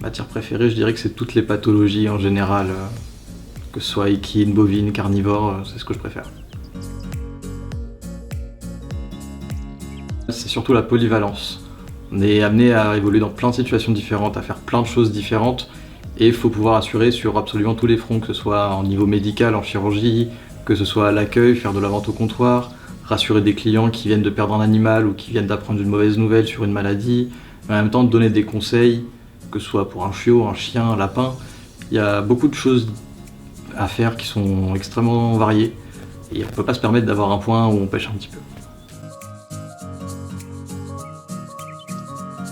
Matière préférée, je dirais que c'est toutes les pathologies en général, que ce soit équine, bovine, carnivore, c'est ce que je préfère. C'est surtout la polyvalence. On est amené à évoluer dans plein de situations différentes, à faire plein de choses différentes, et il faut pouvoir assurer sur absolument tous les fronts, que ce soit en niveau médical, en chirurgie, que ce soit à l'accueil, faire de la vente au comptoir, rassurer des clients qui viennent de perdre un animal ou qui viennent d'apprendre une mauvaise nouvelle sur une maladie, mais en même temps donner des conseils, que ce soit pour un chiot, un chien, un lapin. Il y a beaucoup de choses à faire qui sont extrêmement variées, et on ne peut pas se permettre d'avoir un point où on pêche un petit peu.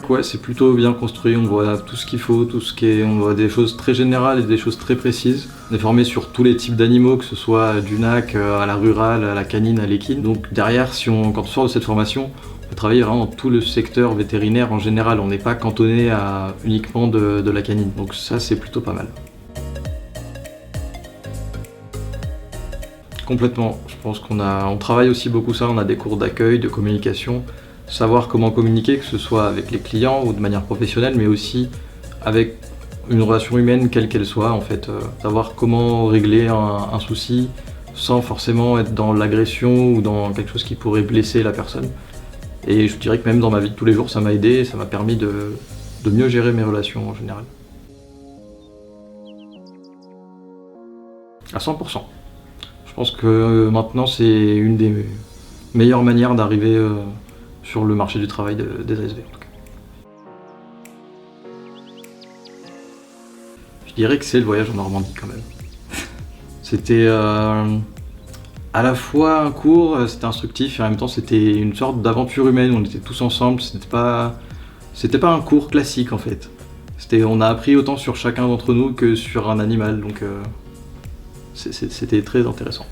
Ouais, c'est plutôt bien construit, on voit tout ce qu'il faut, on voit des choses très générales et des choses très précises. On est formé sur tous les types d'animaux, que ce soit du NAC à la rurale, à la canine, à l'équine. Donc derrière, quand on sort de cette formation, on peut travailler vraiment dans tout le secteur vétérinaire en général. On n'est pas cantonné à uniquement de la canine. Donc ça, c'est plutôt pas mal. Complètement. Je pense on travaille aussi beaucoup ça, on a des cours d'accueil, de communication. Savoir comment communiquer, que ce soit avec les clients ou de manière professionnelle, mais aussi avec une relation humaine, quelle qu'elle soit, en fait. Savoir comment régler un souci sans forcément être dans l'agression ou dans quelque chose qui pourrait blesser la personne. Et je dirais que même dans ma vie de tous les jours, ça m'a aidé et ça m'a permis de mieux gérer mes relations en général. À 100%. Je pense que maintenant, c'est une des meilleures manières d'arriver sur le marché du travail des ASV en tout cas. Je dirais que c'est le voyage en Normandie quand même. C'était à la fois un cours, c'était instructif et en même temps c'était une sorte d'aventure humaine, on était tous ensemble, c'était pas un cours classique en fait. On a appris autant sur chacun d'entre nous que sur un animal, donc c'était très intéressant.